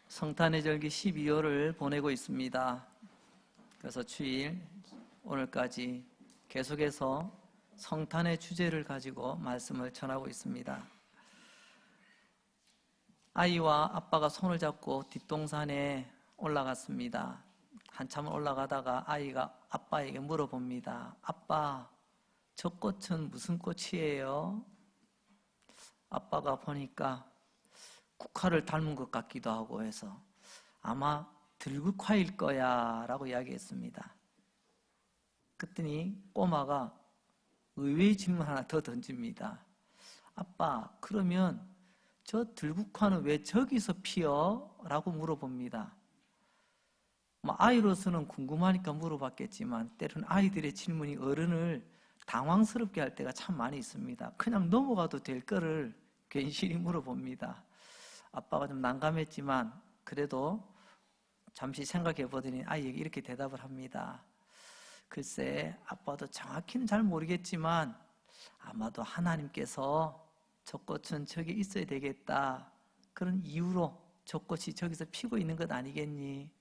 성탄의 절기 12월을 보내고 있습니다. 그래서 주일 오늘까지 계속해서 성탄의 주제를 가지고 말씀을 전하고 있습니다. 아이와 아빠가 손을 잡고 뒷동산에 올라갔습니다. 한참 올라가다가 아이가 아빠에게 물어봅니다. 아빠, 저 꽃은 무슨 꽃이에요? 아빠가 보니까 국화를 닮은 것 같기도 하고 해서 아마 들국화일 거야 라고 이야기했습니다. 그랬더니 꼬마가 의외의 질문 하나 더 던집니다. 아빠, 그러면 저 들국화는 왜 저기서 피어? 라고 물어봅니다. 아이로서는 궁금하니까 물어봤겠지만 때로는 아이들의 질문이 어른을 당황스럽게 할 때가 참 많이 있습니다. 그냥 넘어가도 될 거를 괜시리 물어봅니다. 아빠가 좀 난감했지만 그래도 잠시 생각해 보더니 아이에게 이렇게 대답을 합니다. 글쎄, 아빠도 정확히는 잘 모르겠지만 아마도 하나님께서 저 꽃은 저기 있어야 되겠다, 그런 이유로 저 꽃이 저기서 피고 있는 것 아니겠니?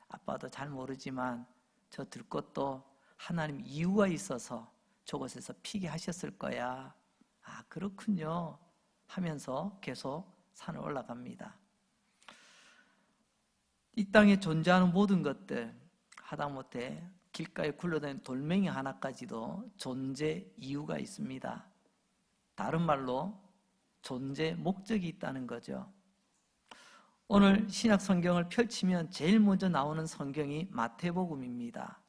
아빠도 잘 모르지만 저 들꽃도 하나님 이유가 있어서 저곳에서 피게 하셨을 거야. 아, 그렇군요 하면서 계속 산을 올라갑니다. 이 땅에 존재하는 모든 것들, 하다못해 길가에 굴러다니는 돌멩이 하나까지도 존재 이유가 있습니다. 다른 말로 존재 목적이 있다는 거죠. 오늘 신약 성경을 펼치면 제일 먼저 나오는 성경이 마태복음입니다.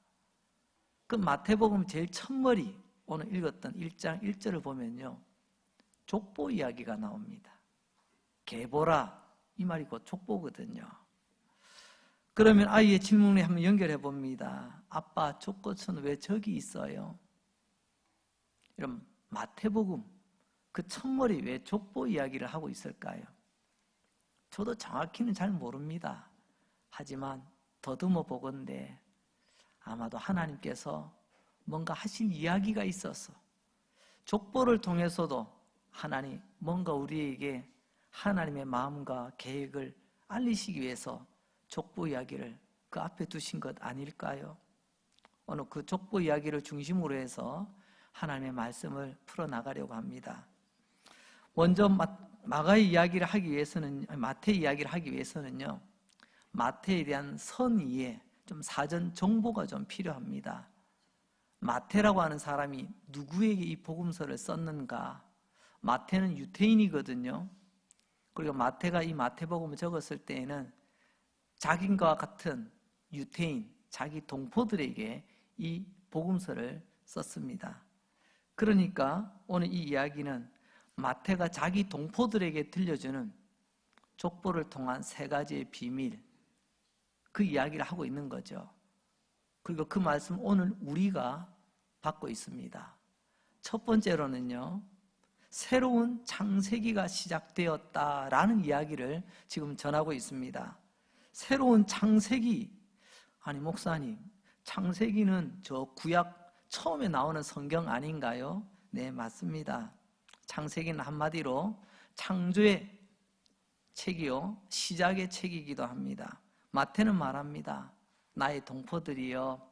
그 마태복음 제일 첫머리, 오늘 읽었던 1장 1절을 보면요, 족보 이야기가 나옵니다. 계보라, 이 말이 곧 족보거든요. 그러면 아이의 질문에 한번 연결해 봅니다. 아빠, 저 꽃은 왜 저기 있어요? 이런 마태복음 그 첫머리 왜 족보 이야기를 하고 있을까요? 저도 정확히는 잘 모릅니다. 하지만 더듬어 보건대 아마도 하나님께서 뭔가 하신 이야기가 있어서 족보를 통해서도 하나님 뭔가 우리에게 하나님의 마음과 계획을 알리시기 위해서 족보 이야기를 그 앞에 두신 것 아닐까요? 오늘 그 족보 이야기를 중심으로 해서 하나님의 말씀을 풀어나가려고 합니다. 먼저 마가의 이야기를 하기 위해서는, 마태 이야기를 하기 위해서는요, 마태에 대한 선의에 좀 사전 정보가 좀 필요합니다. 마태라고 하는 사람이 누구에게 이 복음서를 썼는가? 마태는 유태인이거든요. 그리고 마태가 이 마태복음을 적었을 때에는 자기와 같은 유태인, 자기 동포들에게 이 복음서를 썼습니다. 그러니까 오늘 이 이야기는 마태가 자기 동포들에게 들려주는 족보를 통한 세 가지의 비밀, 그 이야기를 하고 있는 거죠. 그리고 그 말씀 오늘 우리가 받고 있습니다. 첫 번째로는요, 새로운 창세기가 시작되었다라는 이야기를 지금 전하고 있습니다. 새로운 창세기, 아니 목사님, 창세기는 저 구약 처음에 나오는 성경 아닌가요? 네, 맞습니다. 창세기는 한마디로 창조의 책이요, 시작의 책이기도 합니다. 마태는 말합니다. 나의 동포들이여,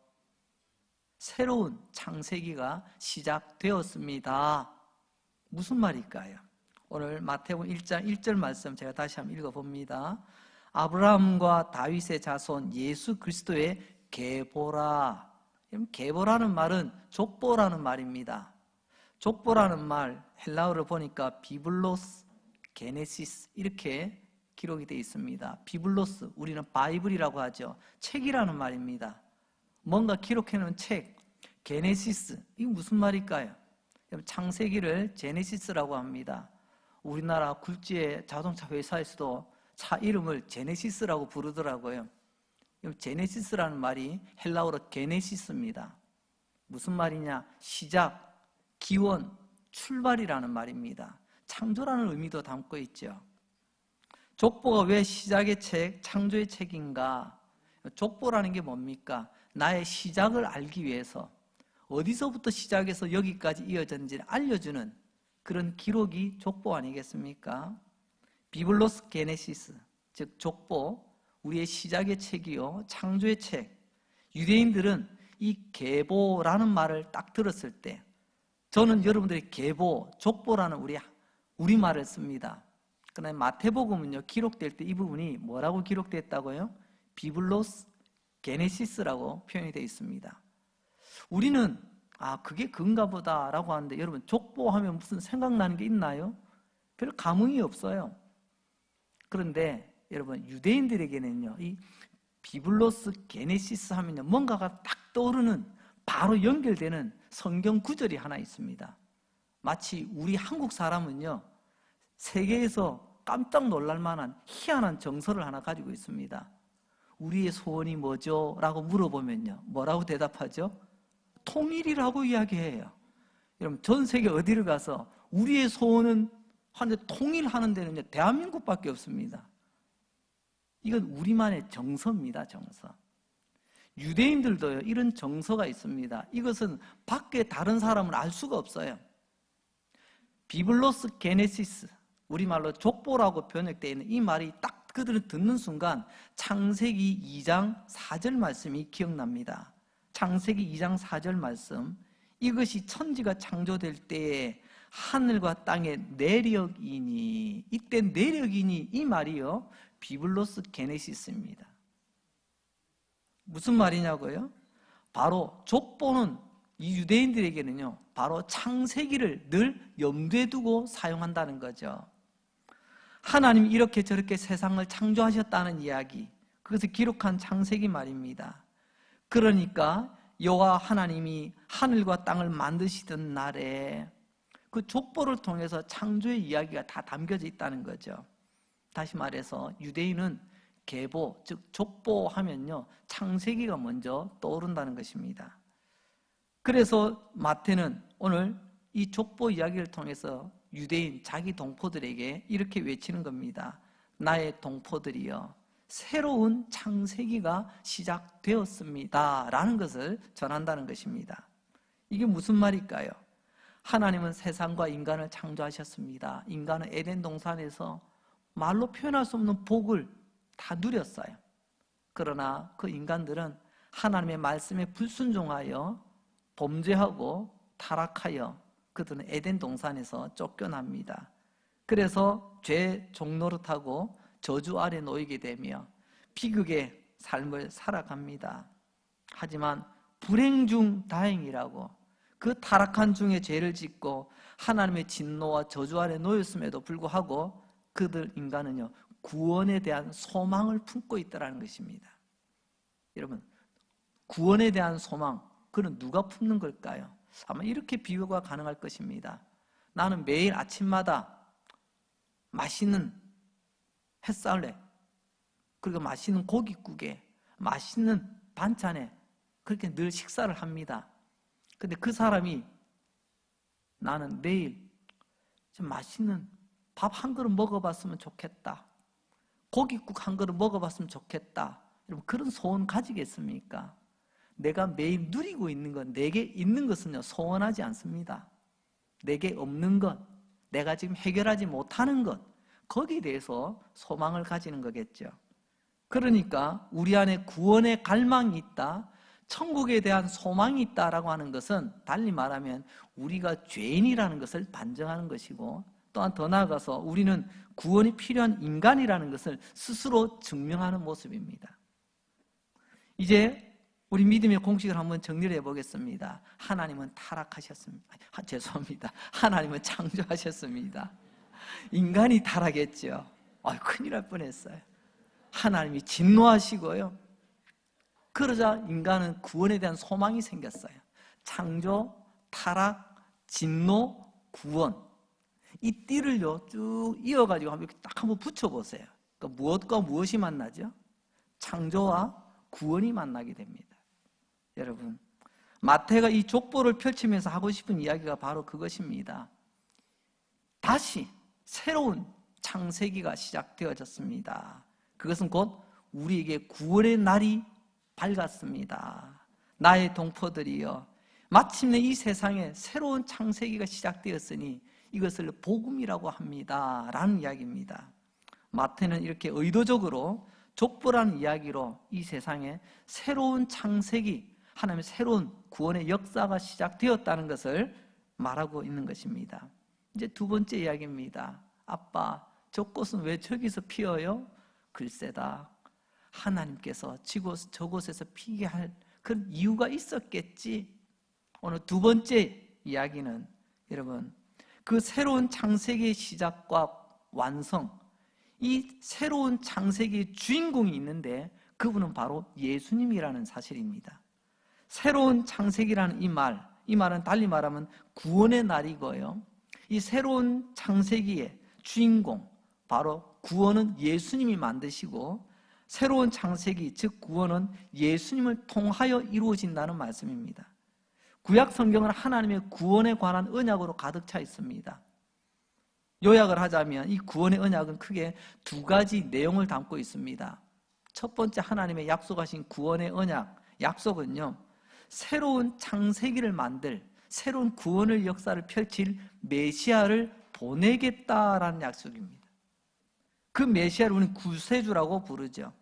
새로운 창세기가 시작되었습니다. 무슨 말일까요? 오늘 마태복음 1장 1절 말씀 제가 다시 한번 읽어봅니다. 아브라함과 다윗의 자손 예수 그리스도의 계보라. 계보라는 말은 족보라는 말입니다. 족보라는 말 헬라어를 보니까 비블로스, 게네시스 이렇게 기록이 되어 있습니다. 비블로스, 우리는 바이블이라고 하죠. 책이라는 말입니다. 뭔가 기록해놓은 책, 게네시스, 이게 무슨 말일까요? 창세기를 제네시스라고 합니다. 우리나라 굴지의 자동차 회사에서도 차 이름을 제네시스라고 부르더라고요. 제네시스라는 말이 헬라어로 게네시스입니다. 무슨 말이냐? 시작, 기원, 출발이라는 말입니다. 창조라는 의미도 담고 있죠. 족보가 왜 시작의 책, 창조의 책인가? 족보라는 게 뭡니까? 나의 시작을 알기 위해서 어디서부터 시작해서 여기까지 이어졌는지를 알려주는 그런 기록이 족보 아니겠습니까? 비블로스 게네시스, 즉 족보, 우리의 시작의 책이요 창조의 책. 유대인들은 이 계보라는 말을 딱 들었을 때, 저는 여러분들이 계보, 족보라는 우리말을 씁니다. 그러나 마태복음은요, 기록될 때 이 부분이 뭐라고 기록됐다고요? 비블로스 게네시스라고 표현이 되어 있습니다. 우리는 그게 그건가 보다 라고 하는데, 여러분 족보하면 무슨 생각나는 게 있나요? 별 감흥이 없어요. 그런데 여러분 유대인들에게는요, 이 비블로스 게네시스 하면요, 뭔가가 딱 떠오르는, 바로 연결되는 성경 구절이 하나 있습니다. 마치 우리 한국 사람은요, 세계에서 깜짝 놀랄 만한 희한한 정서를 하나 가지고 있습니다. 우리의 소원이 뭐죠? 라고 물어보면요, 뭐라고 대답하죠? 통일이라고 이야기해요. 여러분 전 세계 어디를 가서 우리의 소원은 하는데 통일하는 데는 대한민국밖에 없습니다. 이건 우리만의 정서입니다. 정서. 유대인들도요, 이런 정서가 있습니다. 이것은 밖에 다른 사람은 알 수가 없어요. 비블로스 게네시스, 우리말로 족보라고 번역되어 있는 이 말이 딱 그들을 듣는 순간 창세기 2장 4절 말씀이 기억납니다. 창세기 2장 4절 말씀, 이것이 천지가 창조될 때에 하늘과 땅의 내력이니, 이때 내력이니 이 말이요 비블로스 게네시스입니다. 무슨 말이냐고요? 바로 족보는 이 유대인들에게는요, 바로 창세기를 늘 염두에 두고 사용한다는 거죠. 하나님이 이렇게 저렇게 세상을 창조하셨다는 이야기, 그것을 기록한 창세기 말입니다. 그러니까 여호와 하나님이 하늘과 땅을 만드시던 날에 그 족보를 통해서 창조의 이야기가 다 담겨져 있다는 거죠. 다시 말해서 유대인은 계보, 즉 족보 하면요, 창세기가 먼저 떠오른다는 것입니다. 그래서 마태는 오늘 이 족보 이야기를 통해서 유대인 자기 동포들에게 이렇게 외치는 겁니다. 나의 동포들이여, 새로운 창세기가 시작되었습니다 라는 것을 전한다는 것입니다. 이게 무슨 말일까요? 하나님은 세상과 인간을 창조하셨습니다. 인간은 에덴 동산에서 말로 표현할 수 없는 복을 다 누렸어요. 그러나 그 인간들은 하나님의 말씀에 불순종하여 범죄하고 타락하여 그들은 에덴 동산에서 쫓겨납니다. 그래서 죄 종노릇하고 저주 아래 놓이게 되며 비극의 삶을 살아갑니다. 하지만 불행 중 다행이라고, 그 타락한 중에 죄를 짓고 하나님의 진노와 저주 아래 놓였음에도 불구하고 그들 인간은요, 구원에 대한 소망을 품고 있다는 것입니다. 여러분, 구원에 대한 소망, 그는 누가 품는 걸까요? 아마 이렇게 비유가 가능할 것입니다. 나는 매일 아침마다 맛있는 햇살에, 그리고 맛있는 고깃국에, 맛있는 반찬에 그렇게 늘 식사를 합니다. 근데 그 사람이 나는 내일 좀 맛있는 밥 한 그릇 먹어봤으면 좋겠다, 고깃국 한 그릇 먹어봤으면 좋겠다, 여러분 그런 소원 가지겠습니까? 내가 매일 누리고 있는 것, 내게 있는 것은요 소원하지 않습니다. 내게 없는 것, 내가 지금 해결하지 못하는 것, 거기에 대해서 소망을 가지는 거겠죠. 그러니까 우리 안에 구원의 갈망이 있다, 천국에 대한 소망이 있다라고 하는 것은 달리 말하면 우리가 죄인이라는 것을 반증하는 것이고, 또한 더 나아가서 우리는 구원이 필요한 인간이라는 것을 스스로 증명하는 모습입니다. 이제 우리 믿음의 공식을 한번 정리를 해보겠습니다. 하나님은 타락하셨습니다. 죄송합니다. 하나님은 창조하셨습니다. 인간이 타락했죠. 큰일 날 뻔했어요. 하나님이 진노하시고요, 그러자 인간은 구원에 대한 소망이 생겼어요. 창조, 타락, 진노, 구원, 이 띠를요 쭉 이어가지고 딱 한번 붙여보세요. 그러니까 무엇과 무엇이 만나죠? 창조와 구원이 만나게 됩니다. 여러분, 마태가 이 족보를 펼치면서 하고 싶은 이야기가 바로 그것입니다. 다시 새로운 창세기가 시작되어졌습니다. 그것은 곧 우리에게 구원의 날이 밝았습니다. 나의 동포들이여, 마침내 이 세상에 새로운 창세기가 시작되었으니 이것을 복음이라고 합니다 라는 이야기입니다. 마태는 이렇게 의도적으로 족보라는 이야기로 이 세상에 새로운 창세기, 하나님의 새로운 구원의 역사가 시작되었다는 것을 말하고 있는 것입니다. 이제 두 번째 이야기입니다. 아빠, 저 꽃은 왜 저기서 피어요? 글쎄다, 하나님께서 저곳에서 피게 할 그런 이유가 있었겠지. 오늘 두 번째 이야기는 여러분, 그 새로운 창세기의 시작과 완성, 이 새로운 창세기의 주인공이 있는데 그분은 바로 예수님이라는 사실입니다. 새로운 창세기라는 이 말은 달리 말하면 구원의 날이고요, 이 새로운 창세기의 주인공, 바로 구원은 예수님이 만드시고 새로운 창세기, 즉 구원은 예수님을 통하여 이루어진다는 말씀입니다. 구약 성경은 하나님의 구원에 관한 언약으로 가득 차 있습니다. 요약을 하자면 이 구원의 언약은 크게 두 가지 내용을 담고 있습니다. 첫 번째, 하나님의 약속하신 구원의 언약, 약속은요, 새로운 창세기를 만들, 새로운 구원의 역사를 펼칠 메시아를 보내겠다라는 약속입니다. 그 메시아를 우리는 구세주라고 부르죠.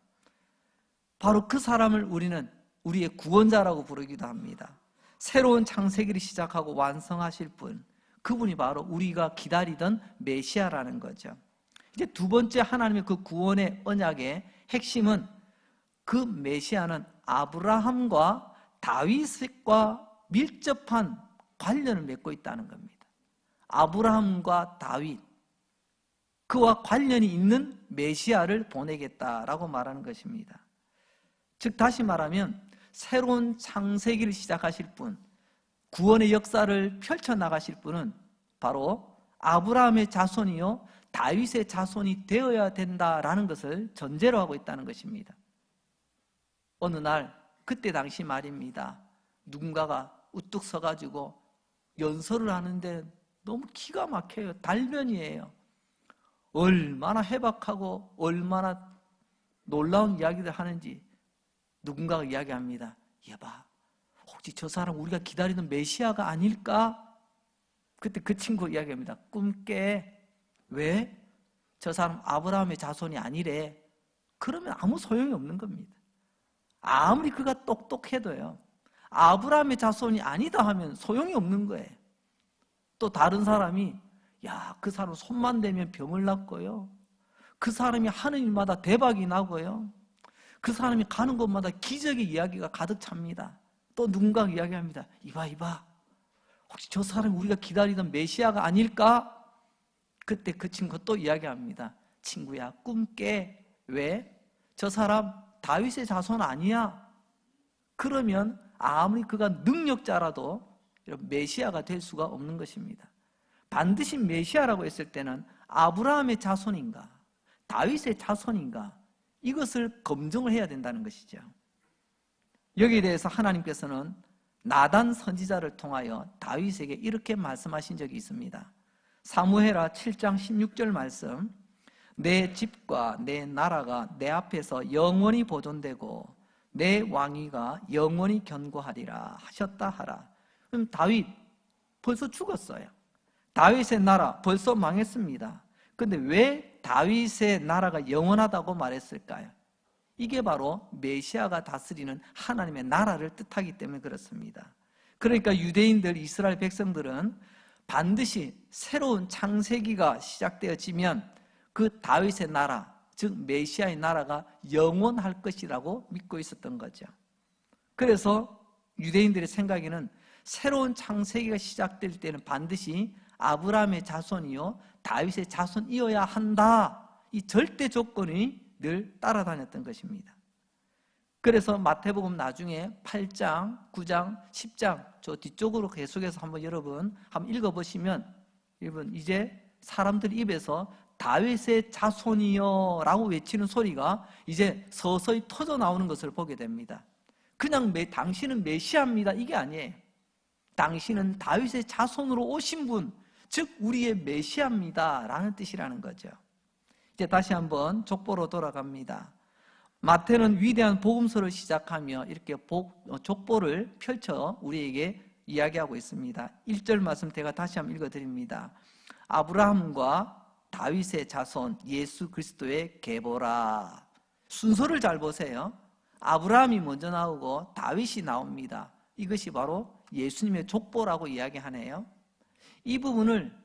바로 그 사람을 우리는 우리의 구원자라고 부르기도 합니다. 새로운 창세기를 시작하고 완성하실 분, 그분이 바로 우리가 기다리던 메시아라는 거죠. 이제 두 번째, 하나님의 그 구원의 언약의 핵심은 그 메시아는 아브라함과 다윗과 밀접한 관련을 맺고 있다는 겁니다. 아브라함과 다윗, 그와 관련이 있는 메시아를 보내겠다라고 말하는 것입니다. 즉 다시 말하면 새로운 창세기를 시작하실 분, 구원의 역사를 펼쳐나가실 분은 바로 아브라함의 자손이요 다윗의 자손이 되어야 된다라는 것을 전제로 하고 있다는 것입니다. 어느 날 그때 당시 말입니다. 누군가가 우뚝 서가지고 연설을 하는데 너무 기가 막혀요. 달변이에요. 얼마나 해박하고 얼마나 놀라운 이야기를 하는지 누군가가 이야기합니다. 여봐, 혹시 저 사람 우리가 기다리는 메시아가 아닐까? 그때 그 친구 이야기합니다. 꿈 깨. 왜? 저 사람 아브라함의 자손이 아니래. 그러면 아무 소용이 없는 겁니다. 아무리 그가 똑똑해도요, 아브라함의 자손이 아니다 하면 소용이 없는 거예요. 또 다른 사람이, 야, 그 사람 손만 대면 병을 낫고요, 그 사람이 하는 일마다 대박이 나고요, 그 사람이 가는 곳마다 기적의 이야기가 가득 찹니다. 또 누군가가 이야기합니다. 이봐, 혹시 저 사람이 우리가 기다리던 메시아가 아닐까? 그때 그 친구가 또 이야기합니다. 친구야, 꿈 깨. 왜? 저 사람 다윗의 자손 아니야. 그러면 아무리 그가 능력자라도 메시아가 될 수가 없는 것입니다. 반드시 메시아라고 했을 때는 아브라함의 자손인가, 다윗의 자손인가, 이것을 검증을 해야 된다는 것이죠. 여기에 대해서 하나님께서는 나단 선지자를 통하여 다윗에게 이렇게 말씀하신 적이 있습니다. 사무엘하 7장 16절 말씀, 내 집과 내 나라가 내 앞에서 영원히 보존되고 내 왕위가 영원히 견고하리라 하셨다 하라. 그럼 다윗 벌써 죽었어요. 다윗의 나라 벌써 망했습니다. 그런데 왜 다윗의 나라가 영원하다고 말했을까요? 이게 바로 메시아가 다스리는 하나님의 나라를 뜻하기 때문에 그렇습니다. 그러니까 유대인들, 이스라엘 백성들은 반드시 새로운 창세기가 시작되어지면 그 다윗의 나라, 즉 메시아의 나라가 영원할 것이라고 믿고 있었던 거죠. 그래서 유대인들의 생각에는 새로운 창세기가 시작될 때는 반드시 아브라함의 자손이요 다윗의 자손이어야 한다, 이 절대 조건이 늘 따라다녔던 것입니다. 그래서 마태복음 나중에 8장, 9장, 10장 저 뒤쪽으로 계속해서 한번 여러분 한번 읽어보시면, 여러분 이제 사람들 입에서 다윗의 자손이여 라고 외치는 소리가 이제 서서히 터져 나오는 것을 보게 됩니다. 그냥 당신은 메시아입니다 이게 아니에요. 당신은 다윗의 자손으로 오신 분, 즉 우리의 메시아입니다 라는 뜻이라는 거죠. 이제 다시 한번 족보로 돌아갑니다. 마태는 위대한 복음서를 시작하며 이렇게 족보를 펼쳐 우리에게 이야기하고 있습니다. 1절 말씀 제가 다시 한번 읽어드립니다. 아브라함과 다윗의 자손 예수 그리스도의 계보라. 순서를 잘 보세요. 아브라함이 먼저 나오고 다윗이 나옵니다. 이것이 바로 예수님의 족보라고 이야기하네요. 이 부분을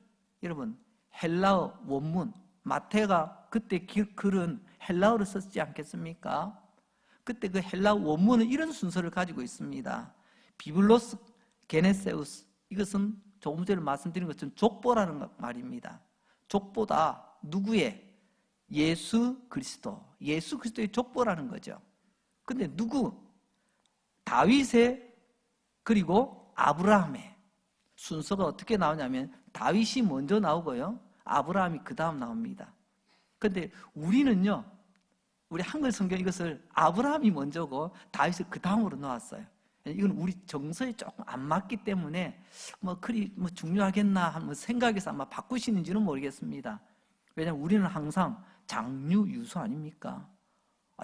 여러분 헬라어 원문, 마태가 그때 글은 헬라어를 썼지 않겠습니까? 그때 그 헬라어 원문은 이런 순서를 가지고 있습니다. 비블로스 게네세우스, 이것은 조금 전에 말씀드린 것처럼 족보라는 말입니다. 족보다 누구의? 예수 그리스도, 예수 그리스도의 족보라는 거죠. 근데 누구? 다윗의, 그리고 아브라함의 순서가 어떻게 나오냐면 다윗이 먼저 나오고요, 아브라함이 그 다음 나옵니다. 근데 우리는요, 우리 한글 성경 이것을 아브라함이 먼저고 다윗을 그 다음으로 놓았어요. 이건 우리 정서에 조금 안 맞기 때문에 그리 중요하겠나 하는 생각에서 아마 바꾸시는지는 모르겠습니다. 왜냐하면 우리는 항상 장유 유수 아닙니까?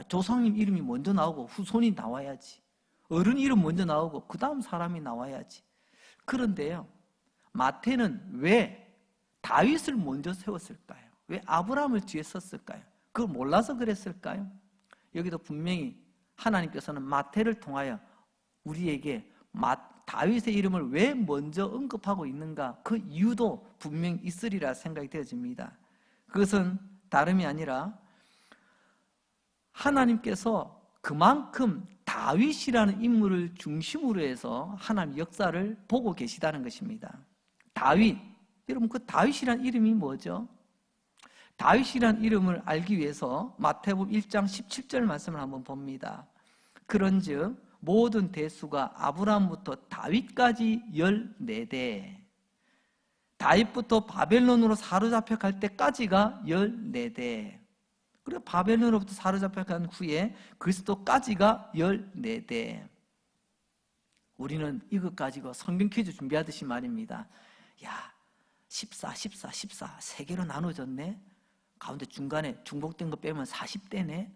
조상님 이름이 먼저 나오고 후손이 나와야지. 어른 이름 먼저 나오고 그 다음 사람이 나와야지. 그런데요, 마태는 왜 다윗을 먼저 세웠을까요? 왜 아브라함을 뒤에 썼을까요? 그걸 몰라서 그랬을까요? 여기도 분명히 하나님께서는 마태를 통하여 우리에게 다윗의 이름을 왜 먼저 언급하고 있는가, 그 이유도 분명히 있으리라 생각이 되어집니다. 그것은 다름이 아니라 하나님께서 그만큼 다윗이라는 인물을 중심으로 해서 하나님 역사를 보고 계시다는 것입니다. 다윗, 여러분 그 다윗이라는 이름이 뭐죠? 다윗이라는 이름을 알기 위해서 마태복음 1장 17절 말씀을 한번 봅니다. 그런즉 모든 대수가 아브라함부터 다윗까지 14대, 다윗부터 바벨론으로 사로잡혀 갈 때까지가 14대, 그리고 바벨론으로부터 사로잡혀 간 후에 그리스도까지가 14대. 우리는 이것 가지고 성경 퀴즈 준비하듯이 말입니다. 야, 14, 14, 14 세 개로 나눠졌네. 가운데 중간에 중복된 거 빼면 40대네.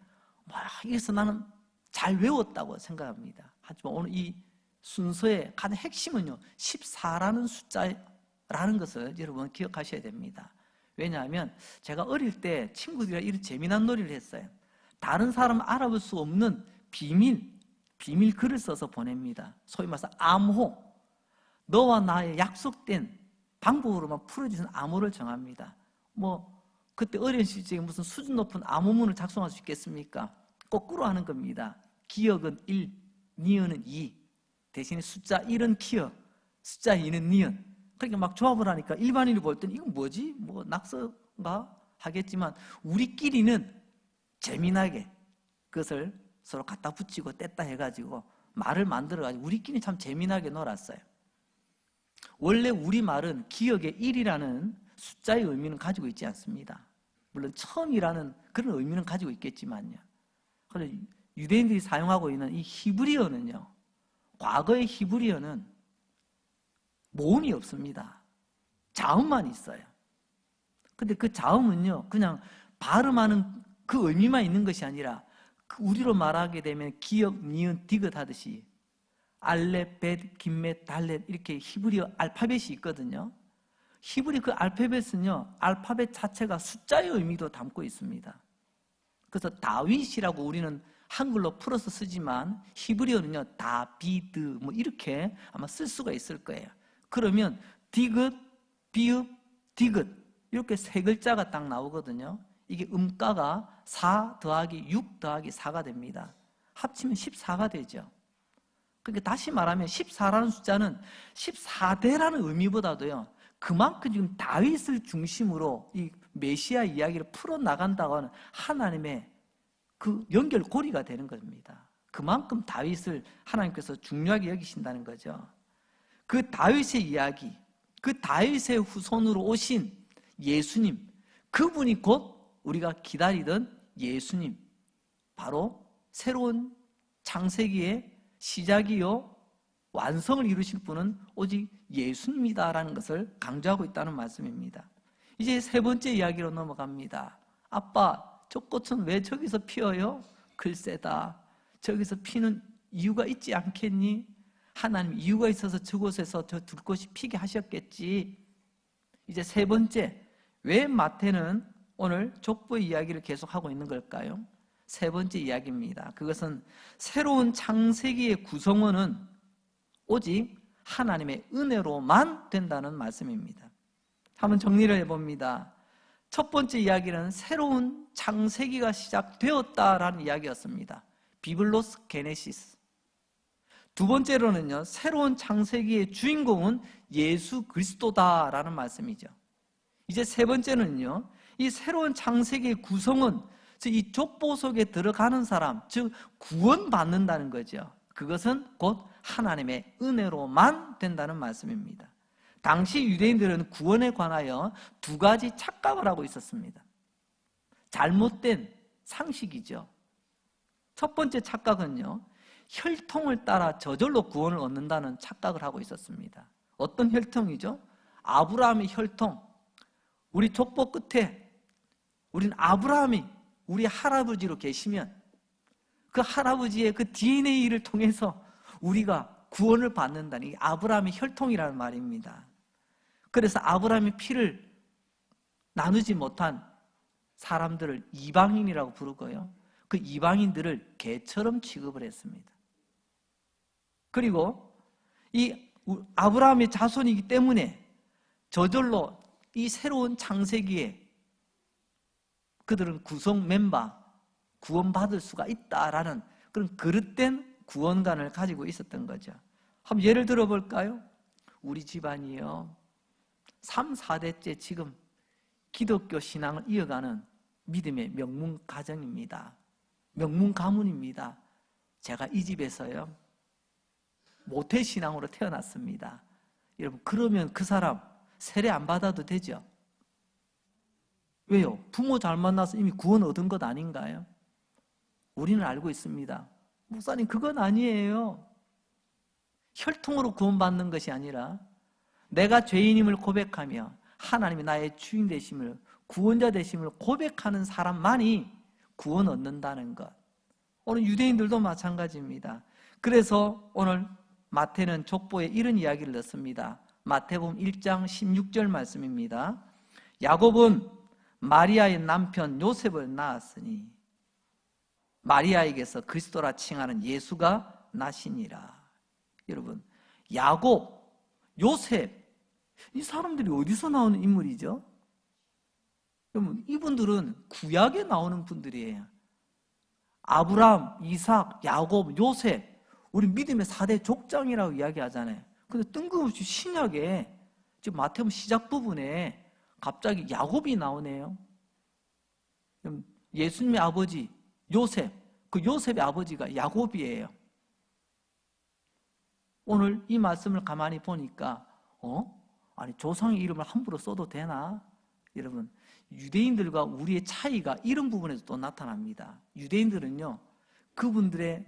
이래서 나는 잘 외웠다고 생각합니다. 하지만 오늘 이 순서의 가장 핵심은요, 14라는 숫자라는 것을 여러분 기억하셔야 됩니다. 왜냐하면 제가 어릴 때 친구들이랑 이런 재미난 놀이를 했어요. 다른 사람 알아볼 수 없는 비밀 글을 써서 보냅니다. 소위 말해서 암호, 너와 나의 약속된 방법으로만 풀어주는 암호를 정합니다. 그때 어린 시절에 무슨 수준 높은 암호문을 작성할 수 있겠습니까? 거꾸로 하는 겁니다. 기억은 1, 니은은 2. 대신에 숫자 1은 기억, 숫자 2는 니은. 그러니까 막 조합을 하니까 일반인이 볼 때는 이건 뭐지? 낙서인가? 하겠지만 우리끼리는 재미나게 그것을 서로 갖다 붙이고 뗐다 해가지고 말을 만들어가지고 우리끼리 참 재미나게 놀았어요. 원래 우리말은 기억의 1이라는 숫자의 의미는 가지고 있지 않습니다. 물론 처음이라는 그런 의미는 가지고 있겠지만요. 그런데 유대인들이 사용하고 있는 이 히브리어는요, 과거의 히브리어는 모음이 없습니다. 자음만 있어요. 근데 그 자음은요, 그냥 발음하는 그 의미만 있는 것이 아니라 우리로 말하게 되면 기역, 니은, 디귿 하듯이 알렙, 벳, 김멧, 달렛 이렇게 히브리어 알파벳이 있거든요. 히브리 그 알파벳은요, 알파벳 자체가 숫자의 의미도 담고 있습니다. 그래서 다윗이라고 우리는 한글로 풀어서 쓰지만 히브리어는요, 다비드 이렇게 아마 쓸 수가 있을 거예요. 그러면 디귿, 비읍, 디귿 이렇게 세 글자가 딱 나오거든요. 이게 음가가 4 더하기 6 더하기 4가 됩니다. 합치면 14가 되죠. 그러니까 다시 말하면 14라는 숫자는 14대라는 의미보다도요, 그만큼 지금 다윗을 중심으로 이 메시아 이야기를 풀어나간다고 하는 하나님의 그 연결고리가 되는 겁니다. 그만큼 다윗을 하나님께서 중요하게 여기신다는 거죠. 그 다윗의 이야기, 그 다윗의 후손으로 오신 예수님, 그분이 곧 우리가 기다리던 예수님, 바로 새로운 창세기의 시작이요 완성을 이루실 분은 오직 예수님이다라는 것을 강조하고 있다는 말씀입니다. 이제 세 번째 이야기로 넘어갑니다. 아빠, 저 꽃은 왜 저기서 피어요? 글쎄다, 저기서 피는 이유가 있지 않겠니? 하나님 이유가 있어서 저곳에서 저 들꽃이 피게 하셨겠지. 이제 세 번째, 왜 마태는 오늘 족보의 이야기를 계속하고 있는 걸까요? 세 번째 이야기입니다. 그것은 새로운 창세기의 구성원은 오직 하나님의 은혜로만 된다는 말씀입니다. 한번 정리를 해봅니다. 첫 번째 이야기는 새로운 창세기가 시작되었다라는 이야기였습니다. 비블로스 게네시스. 두 번째로는요, 새로운 창세기의 주인공은 예수 그리스도다라는 말씀이죠. 이제 세 번째는요, 이 새로운 창세기의 구성은 이 족보 속에 들어가는 사람, 즉 구원받는다는 거죠. 그것은 곧 하나님의 은혜로만 된다는 말씀입니다. 당시 유대인들은 구원에 관하여 두 가지 착각을 하고 있었습니다. 잘못된 상식이죠. 첫 번째 착각은요, 혈통을 따라 저절로 구원을 얻는다는 착각을 하고 있었습니다. 어떤 혈통이죠? 아브라함의 혈통. 우리 족보 끝에 우린 아브라함이 우리 할아버지로 계시면 그 할아버지의 그 DNA를 통해서 우리가 구원을 받는다는 게 아브라함의 혈통이라는 말입니다. 그래서 아브라함의 피를 나누지 못한 사람들을 이방인이라고 부르고요, 그 이방인들을 개처럼 취급을 했습니다. 그리고 이 아브라함의 자손이기 때문에 저절로 이 새로운 창세기에 그들은 구성 멤버, 구원받을 수가 있다라는 그런 그릇된 구원관을 가지고 있었던 거죠. 한번 예를 들어볼까요? 우리 집안이요, 3, 4대째 지금 기독교 신앙을 이어가는 믿음의 명문 가정입니다. 명문 가문입니다. 제가 이 집에서요, 모태신앙으로 태어났습니다. 여러분, 그러면 그 사람 세례 안 받아도 되죠? 왜요? 부모 잘 만나서 이미 구원 얻은 것 아닌가요? 우리는 알고 있습니다. 목사님, 그건 아니에요. 혈통으로 구원받는 것이 아니라 내가 죄인임을 고백하며 하나님이 나의 주인 되심을, 구원자 되심을 고백하는 사람만이 구원 얻는다는 것. 오늘 유대인들도 마찬가지입니다. 그래서 오늘 마태는 족보에 이런 이야기를 넣습니다. 마태복음 1장 16절 말씀입니다. 야곱은 마리아의 남편 요셉을 낳았으니 마리아에게서 그리스도라 칭하는 예수가 나시니라. 여러분, 야곱, 요셉, 이 사람들이 어디서 나오는 인물이죠? 여러분, 이분들은 구약에 나오는 분들이에요. 아브라함, 이삭, 야곱, 요셉, 우리 믿음의 4대 족장이라고 이야기하잖아요. 근데 뜬금없이 신약에 지금 마태복음 시작 부분에 갑자기 야곱이 나오네요. 예수님의 아버지 요셉, 그 요셉의 아버지가 야곱이에요. 오늘 이 말씀을 가만히 보니까 아니 조상의 이름을 함부로 써도 되나? 여러분, 유대인들과 우리의 차이가 이런 부분에서 또 나타납니다. 유대인들은요, 그분들의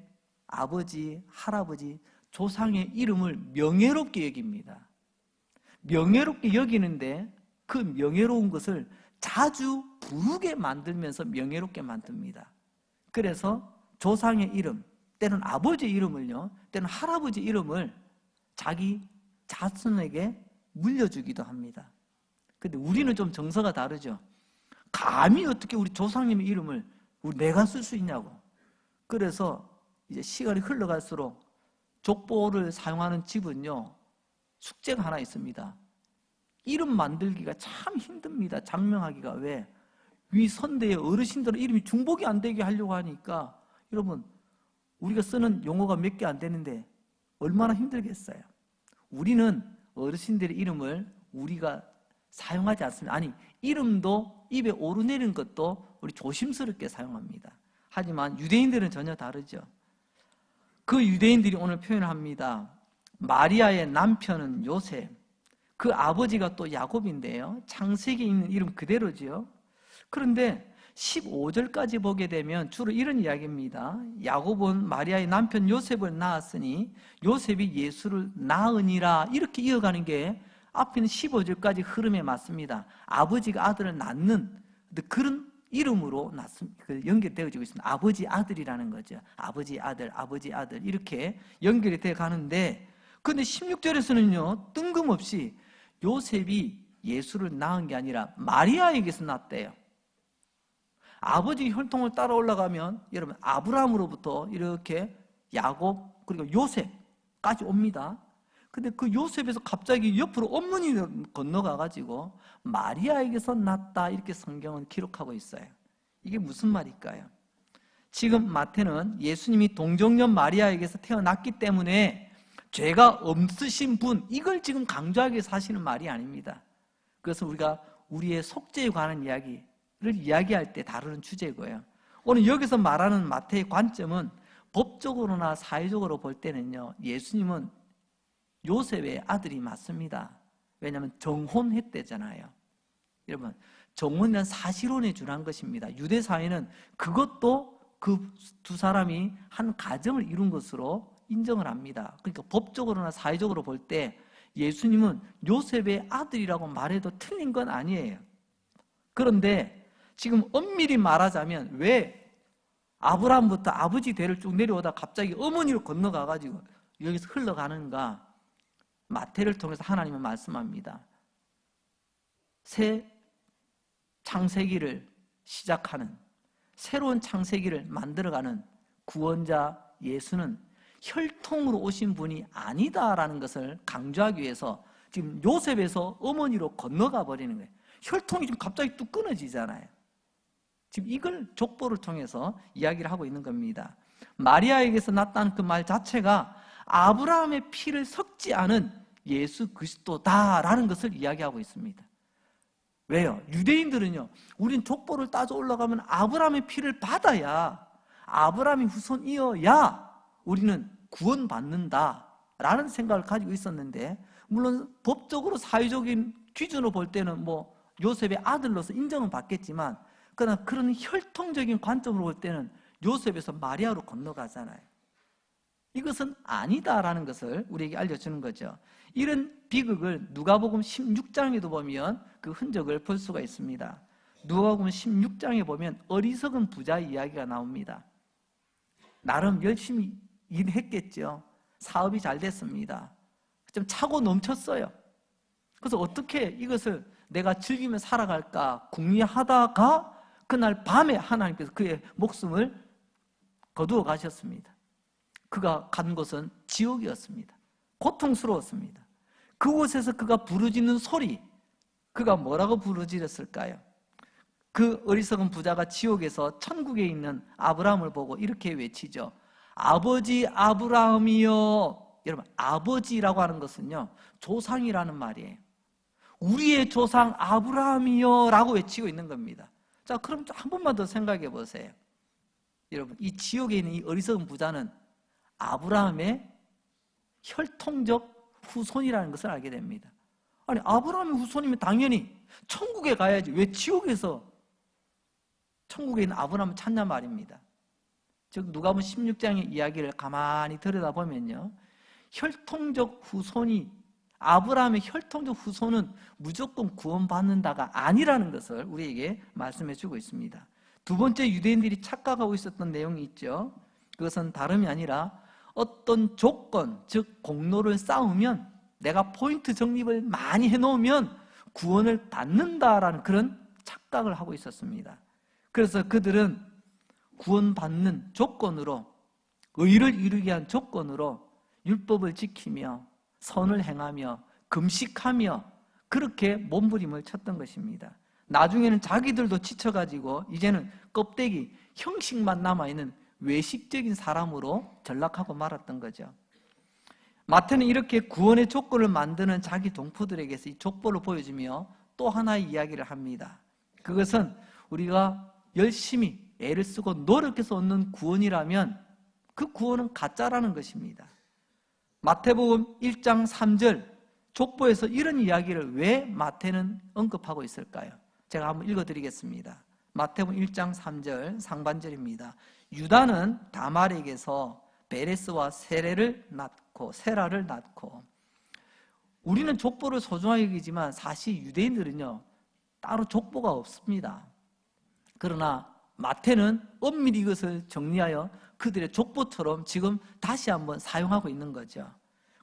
아버지, 할아버지, 조상의 이름을 명예롭게 여깁니다. 명예롭게 여기는데 그 명예로운 것을 자주 부르게 만들면서 명예롭게 만듭니다. 그래서 조상의 이름, 때는 아버지 이름을요, 때는 할아버지 이름을 자기 자손에게 물려주기도 합니다. 근데 우리는 좀 정서가 다르죠. 감히 어떻게 우리 조상님의 이름을 내가 쓸 수 있냐고. 그래서 이제 시간이 흘러갈수록 족보를 사용하는 집은요, 숙제가 하나 있습니다. 이름 만들기가 참 힘듭니다. 장명하기가. 왜? 위 선대의 어르신들은 이름이 중복이 안 되게 하려고 하니까 여러분, 우리가 쓰는 용어가 몇 개 안 되는데 얼마나 힘들겠어요. 우리는 어르신들의 이름을 우리가 사용하지 않습니다. 아니, 이름도 입에 오르내리는 것도 우리 조심스럽게 사용합니다. 하지만 유대인들은 전혀 다르죠. 그 유대인들이 오늘 표현을 합니다. 마리아의 남편은 요셉, 그 아버지가 또 야곱인데요, 창세기에 있는 이름 그대로죠. 그런데 15절까지 보게 되면 주로 이런 이야기입니다. 야곱은 마리아의 남편 요셉을 낳았으니 요셉이 예수를 낳으니라. 이렇게 이어가는 게 앞에는 15절까지 흐름에 맞습니다. 아버지가 아들을 낳는 그런 이름으로 연결되어지고 있습니다. 아버지 아들이라는 거죠. 아버지 아들, 아버지 아들 이렇게 연결이 돼 가는데, 근데 16절에서는요 뜬금없이 요셉이 예수를 낳은 게 아니라 마리아에게서 낳았대요. 아버지 혈통을 따라 올라가면 여러분 아브라함으로부터 이렇게 야곱 그리고 요셉까지 옵니다. 근데 그 요셉에서 갑자기 옆으로 어머니 건너가가지고 마리아에게서 낳았다 이렇게 성경은 기록하고 있어요. 이게 무슨 말일까요? 지금 마태는 예수님이 동정녀 마리아에게서 태어났기 때문에 죄가 없으신 분, 이걸 지금 강조하기 위해서 하시는 말이 아닙니다. 그래서 우리가 우리의 속죄에 관한 이야기를 이야기할 때 다루는 주제고요. 오늘 여기서 말하는 마태의 관점은 법적으로나 사회적으로 볼 때는요, 예수님은 요셉의 아들이 맞습니다. 왜냐하면 정혼했대잖아요. 여러분, 정혼이란 사실혼에 준한 것입니다. 유대 사회는 그것도 그 두 사람이 한 가정을 이룬 것으로 인정을 합니다. 그러니까 법적으로나 사회적으로 볼 때 예수님은 요셉의 아들이라고 말해도 틀린 건 아니에요. 그런데 지금 엄밀히 말하자면 왜 아브라함부터 아버지 대를 쭉 내려오다 갑자기 어머니로 건너가가지고 여기서 흘러가는가? 마태를 통해서 하나님은 말씀합니다. 새 창세기를 시작하는, 새로운 창세기를 만들어가는 구원자 예수는 혈통으로 오신 분이 아니다라는 것을 강조하기 위해서 지금 요셉에서 어머니로 건너가 버리는 거예요. 혈통이 지금 갑자기 뚝 끊어지잖아요. 지금 이걸 족보를 통해서 이야기를 하고 있는 겁니다. 마리아에게서 났다는 그 말 자체가 아브라함의 피를 섞지 않은 예수 그리스도다라는 것을 이야기하고 있습니다. 왜요? 유대인들은요, 우린 족보를 따져 올라가면 아브라함의 피를 받아야, 아브라함의 후손이어야 우리는 구원받는다라는 생각을 가지고 있었는데, 물론 법적으로 사회적인 기준으로 볼 때는 뭐 요셉의 아들로서 인정은 받겠지만, 그러나 그런 혈통적인 관점으로 볼 때는 요셉에서 마리아로 건너가잖아요. 이것은 아니다라는 것을 우리에게 알려주는 거죠. 이런 비극을 누가복음 16장에도 보면 그 흔적을 볼 수가 있습니다. 누가복음 16장에 보면 어리석은 부자의 이야기가 나옵니다. 나름 열심히 일했겠죠. 사업이 잘 됐습니다. 좀 차고 넘쳤어요. 그래서 어떻게 이것을 내가 즐기며 살아갈까 궁리하다가 그날 밤에 하나님께서 그의 목숨을 거두어 가셨습니다. 그가 간 곳은 지옥이었습니다. 고통스러웠습니다. 그곳에서 그가 부르짖는 소리, 그가 뭐라고 부르짖었을까요? 그 어리석은 부자가 지옥에서 천국에 있는 아브라함을 보고 이렇게 외치죠. 아버지 아브라함이여. 여러분, 아버지라고 하는 것은요, 조상이라는 말이에요. 우리의 조상 아브라함이여 라고 외치고 있는 겁니다. 자, 그럼 한 번만 더 생각해 보세요. 여러분, 이 지옥에 있는 이 어리석은 부자는 아브라함의 혈통적 후손이라는 것을 알게 됩니다. 아니, 아브라함의 후손이면 당연히 천국에 가야지 왜 지옥에서 천국에 있는 아브라함을 찾냐 말입니다. 즉 누가복음 16장의 이야기를 가만히 들여다보면요, 혈통적 후손이, 아브라함의 혈통적 후손은 무조건 구원받는다가 아니라는 것을 우리에게 말씀해 주고 있습니다. 두 번째, 유대인들이 착각하고 있었던 내용이 있죠. 그것은 다름이 아니라 어떤 조건, 즉 공로를 쌓으면, 내가 포인트 적립을 많이 해놓으면 구원을 받는다라는 그런 착각을 하고 있었습니다. 그래서 그들은 구원받는 조건으로, 의를 이루게 한 조건으로 율법을 지키며 선을 행하며 금식하며 그렇게 몸부림을 쳤던 것입니다. 나중에는 자기들도 지쳐가지고 이제는 껍데기, 형식만 남아있는 외식적인 사람으로 전락하고 말았던 거죠. 마태는 이렇게 구원의 족보를 만드는 자기 동포들에게서 이 족보를 보여주며 또 하나의 이야기를 합니다. 그것은 우리가 열심히 애를 쓰고 노력해서 얻는 구원이라면 그 구원은 가짜라는 것입니다. 마태복음 1장 3절 족보에서 이런 이야기를 왜 마태는 언급하고 있을까요? 제가 한번 읽어드리겠습니다. 마태복음 1장 3절 상반절입니다. 유다는 다말에게서 베레스와 세라를 낳고, 우리는 족보를 소중하게 여기지만 사실 유대인들은요 따로 족보가 없습니다. 그러나 마태는 엄밀히 이것을 정리하여 그들의 족보처럼 지금 다시 한번 사용하고 있는 거죠.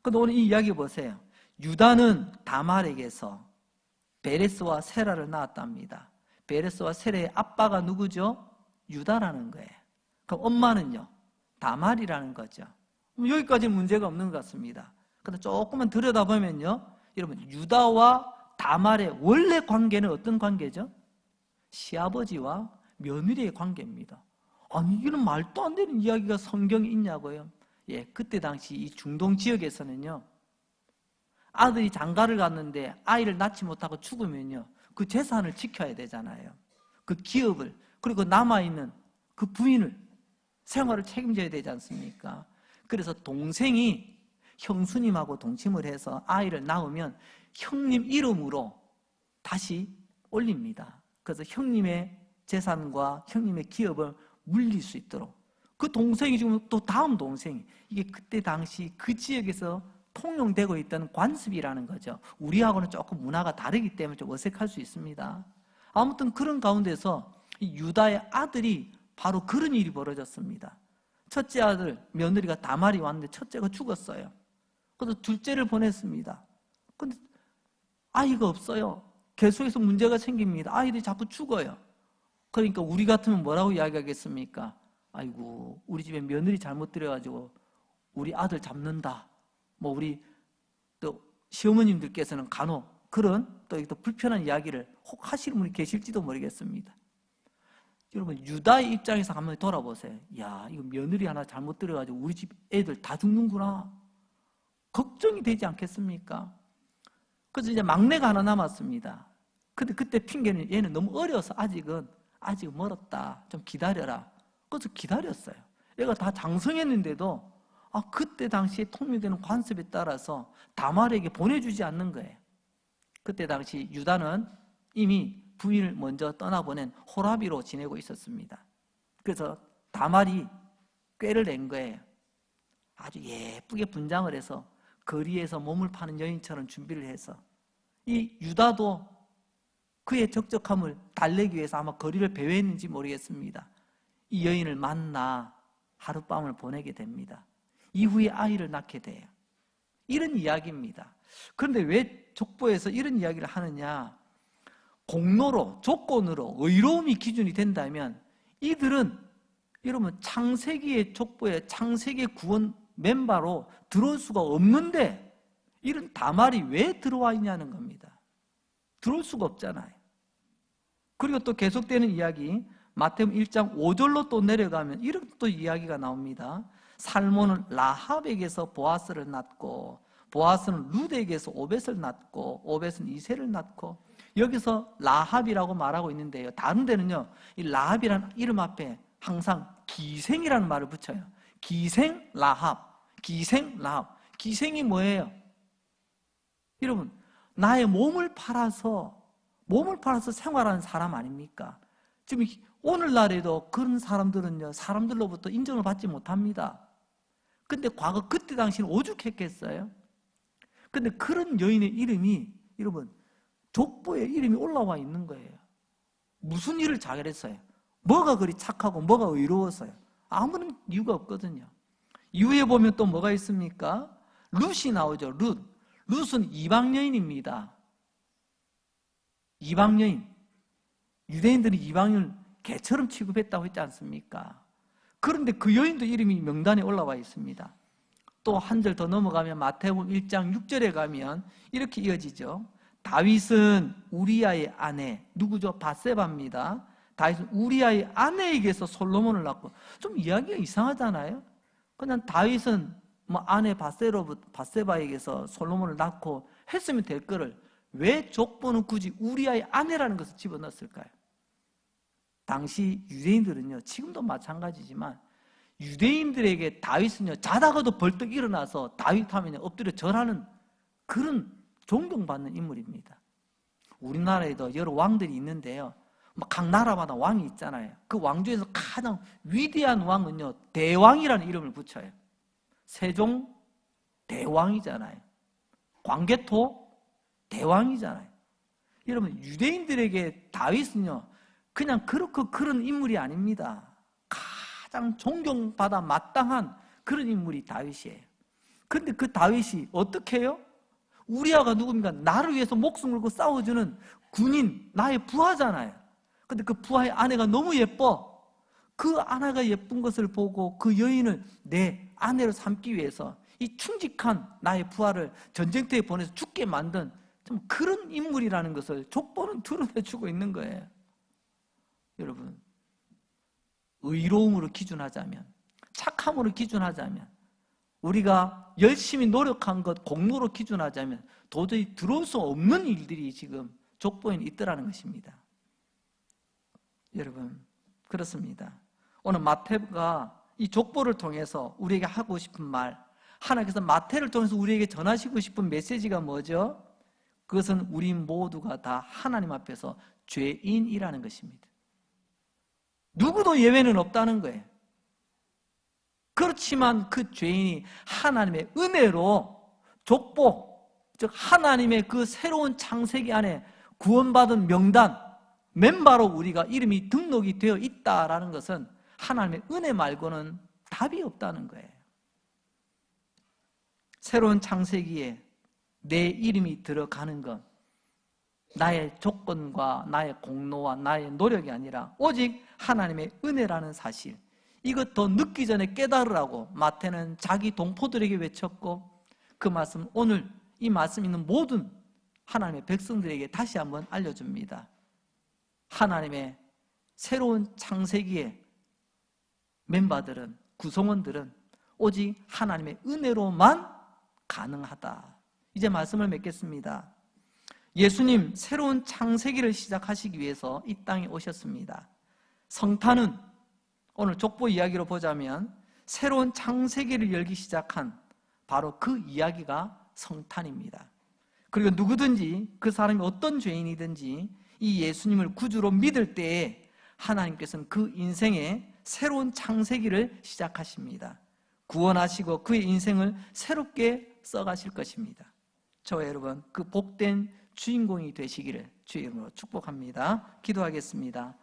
그런데 오늘 이 이야기 보세요. 유다는 다말에게서, 베레스와 세라를 낳았답니다. 베레스와 세라의 아빠가 누구죠? 유다라는 거예요. 그럼 엄마는요? 다말이라는 거죠. 여기까지는 문제가 없는 것 같습니다. 그런데 조금만 들여다보면요, 여러분, 유다와 다말의 원래 관계는 어떤 관계죠? 시아버지와 며느리의 관계입니다. 아니, 이런 말도 안 되는 이야기가 성경에 있냐고요? 예, 그때 당시 이 중동 지역에서는요, 아들이 장가를 갔는데 아이를 낳지 못하고 죽으면요, 그 재산을 지켜야 되잖아요. 그 기업을, 그리고 남아있는 그 부인을, 생활을 책임져야 되지 않습니까? 그래서 동생이 형수님하고 동침을 해서 아이를 낳으면 형님 이름으로 다시 올립니다. 그래서 형님의 재산과 형님의 기업을 물릴 수 있도록. 그 동생이 지금 또 다음 동생이, 이게 그때 당시 그 지역에서 통용되고 있던 관습이라는 거죠. 우리하고는 조금 문화가 다르기 때문에 좀 어색할 수 있습니다. 아무튼 그런 가운데서 이 유다의 아들이 바로 그런 일이 벌어졌습니다. 첫째 아들 며느리가 다말이 왔는데 첫째가 죽었어요. 그래서 둘째를 보냈습니다. 근데 아이가 없어요. 계속해서 문제가 생깁니다. 아이들이 자꾸 죽어요. 그러니까 우리 같으면 뭐라고 이야기하겠습니까? 아이고, 우리 집에 며느리 잘못 들여가지고 우리 아들 잡는다. 뭐 우리 또 시어머님들께서는 간혹 그런 또 불편한 이야기를 혹 하시는 분이 계실지도 모르겠습니다. 여러분, 유다의 입장에서 한번 돌아보세요. 야, 이거 며느리 하나 잘못 들여가지고 우리 집 애들 다 죽는구나. 걱정이 되지 않겠습니까? 그래서 이제 막내가 하나 남았습니다. 근데 그때 핑계는 얘는 너무 어려서 아직 멀었다. 좀 기다려라. 그래서 기다렸어요. 얘가 다 장성했는데도 그때 당시에 통용되는 관습에 따라서 다말에게 보내주지 않는 거예요. 그때 당시 유다는 이미 부인을 먼저 떠나보낸 호라비로 지내고 있었습니다. 그래서 다말이 꾀를 낸 거예요. 아주 예쁘게 분장을 해서 거리에서 몸을 파는 여인처럼 준비를 해서 이 유다도 그의 적적함을 달래기 위해서 아마 거리를 배회했는지 모르겠습니다. 이 여인을 만나 하룻밤을 보내게 됩니다. 이후에 아이를 낳게 돼요. 이런 이야기입니다. 그런데 왜 족보에서 이런 이야기를 하느냐? 공로로, 조건으로 의로움이 기준이 된다면 이들은 여러분 창세기의 족보에 창세기의 구원 멤버로 들어올 수가 없는데 이런 다말이 왜 들어와 있냐는 겁니다. 들어올 수가 없잖아요. 그리고 또 계속되는 이야기, 마태복음 1장 5절로 또 내려가면 이런 또 이야기가 나옵니다. 살몬은 라합에게서 보아스를 낳고 보아스는 룻에게서 오벳을 낳고 오벳은 이새를 낳고, 여기서 라합이라고 말하고 있는데요, 다른 데는요 이 라합이라는 이름 앞에 항상 기생이라는 말을 붙여요. 기생 라합, 기생 라합. 기생이 뭐예요? 여러분, 나의 몸을 팔아서 생활하는 사람 아닙니까? 지금 오늘날에도 그런 사람들은요 사람들로부터 인정을 받지 못합니다. 근데 과거 그때 당시는 오죽했겠어요? 근데 그런 여인의 이름이 여러분 족보에 이름이 올라와 있는 거예요. 무슨 일을 잘했어요? 뭐가 그리 착하고 뭐가 의로웠어요? 아무런 이유가 없거든요. 이후에 보면 또 뭐가 있습니까? 룻이 나오죠. 룻은 이방 여인입니다. 이방 여인. 유대인들이 이방인을 개처럼 취급했다고 했지 않습니까? 그런데 그 여인도 이름이 명단에 올라와 있습니다. 또 한 절 더 넘어가면 마태복음 1장 6절에 가면 이렇게 이어지죠. 다윗은 우리아의 아내, 누구죠? 밧세바입니다. 다윗은 우리아의 아내에게서 솔로몬을 낳고, 좀 이야기가 이상하잖아요. 그냥 다윗은 뭐 아내 밧세바에게서 솔로몬을 낳고 했으면 될 거를 왜 족보는 굳이 우리아의 아내라는 것을 집어넣었을까요? 당시 유대인들은요, 지금도 마찬가지지만 유대인들에게 다윗은요 자다가도 벌떡 일어나서 다윗 하면 엎드려 절하는 그런 존경받는 인물입니다. 우리나라에도 여러 왕들이 있는데요, 각 나라마다 왕이 있잖아요. 그 왕 중에서 가장 위대한 왕은요 대왕이라는 이름을 붙여요. 세종 대왕이잖아요. 광개토 대왕이잖아요. 여러분, 유대인들에게 다윗은요 그냥 그렇고 그런 인물이 아닙니다. 가장 존경받아 마땅한 그런 인물이 다윗이에요. 그런데 그 다윗이 어떻게 해요? 우리아가 누굽니까? 나를 위해서 목숨 걸고 싸워주는 군인, 나의 부하잖아요. 근데 그 부하의 아내가 너무 예뻐. 그 아내가 예쁜 것을 보고 그 여인을 내 아내로 삼기 위해서 이 충직한 나의 부하를 전쟁터에 보내서 죽게 만든 좀 그런 인물이라는 것을 족보는 드러내주고 있는 거예요. 여러분, 의로움으로 기준하자면, 착함으로 기준하자면, 우리가 열심히 노력한 것 공로로 기준하자면 도저히 들어올 수 없는 일들이 지금 족보에 있더라는 것입니다. 여러분, 그렇습니다. 오늘 마태가 이 족보를 통해서 우리에게 하고 싶은 말, 하나님께서 마태를 통해서 우리에게 전하시고 싶은 메시지가 뭐죠? 그것은 우리 모두가 다 하나님 앞에서 죄인이라는 것입니다. 누구도 예외는 없다는 거예요. 그렇지만 그 죄인이 하나님의 은혜로 족보, 즉 하나님의 그 새로운 창세기 안에 구원받은 명단, 멤버로 우리가 이름이 등록이 되어 있다라는 것은 하나님의 은혜 말고는 답이 없다는 거예요. 새로운 창세기에 내 이름이 들어가는 것, 나의 조건과 나의 공로와 나의 노력이 아니라 오직 하나님의 은혜라는 사실, 이것 더 늦기 전에 깨달으라고 마태는 자기 동포들에게 외쳤고, 그 말씀 오늘 이 말씀 있는 모든 하나님의 백성들에게 다시 한번 알려줍니다. 하나님의 새로운 창세기의 멤버들은, 구성원들은 오직 하나님의 은혜로만 가능하다. 이제 말씀을 맺겠습니다. 예수님 새로운 창세기를 시작하시기 위해서 이 땅에 오셨습니다. 성탄은 오늘 족보 이야기로 보자면 새로운 창세기를 열기 시작한 바로 그 이야기가 성탄입니다. 그리고 누구든지 그 사람이 어떤 죄인이든지 이 예수님을 구주로 믿을 때에 하나님께서는 그 인생에 새로운 창세기를 시작하십니다. 구원하시고 그의 인생을 새롭게 써가실 것입니다. 저와 여러분, 그 복된 주인공이 되시기를 주의 이름으로 축복합니다. 기도하겠습니다.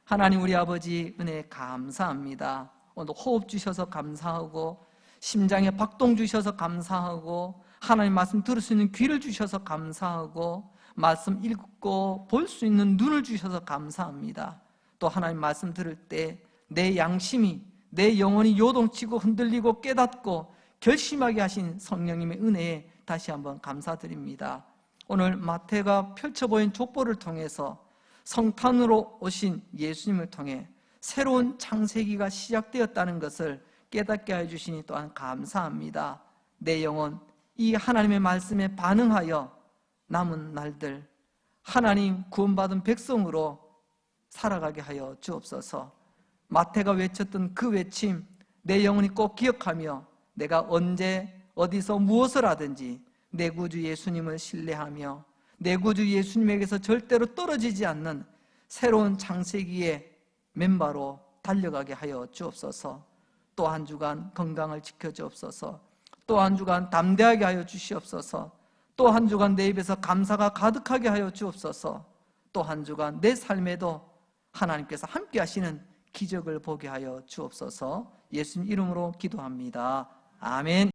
하나님 우리 아버지 은혜 감사합니다. 오늘 호흡 주셔서 감사하고 심장에 박동 주셔서 감사하고 하나님 말씀 들을 수 있는 귀를 주셔서 감사하고 말씀 읽고 볼 수 있는 눈을 주셔서 감사합니다. 또 하나님 말씀 들을 때 내 양심이, 내 영혼이 요동치고 흔들리고 깨닫고 결심하게 하신 성령님의 은혜에 다시 한번 감사드립니다. 오늘 마태가 펼쳐보인 족보를 통해서 성탄으로 오신 예수님을 통해 새로운 창세기가 시작되었다는 것을 깨닫게 해주시니 또한 감사합니다. 내 영혼 이 하나님의 말씀에 반응하여 남은 날들 하나님 구원받은 백성으로 살아가게 하여 주옵소서. 마태가 외쳤던 그 외침 내 영혼이 꼭 기억하며 내가 언제 어디서 무엇을 하든지 내 구주 예수님을 신뢰하며 내 구주 예수님에게서 절대로 떨어지지 않는 새로운 창세기의 멤버로 달려가게 하여 주옵소서. 또 한 주간 건강을 지켜주옵소서. 또 한 주간 담대하게 하여 주시옵소서. 또 한 주간 내 입에서 감사가 가득하게 하여 주옵소서. 또 한 주간 내 삶에도 하나님께서 함께 하시는 기적을 보게 하여 주옵소서. 예수님 이름으로 기도합니다. 아멘.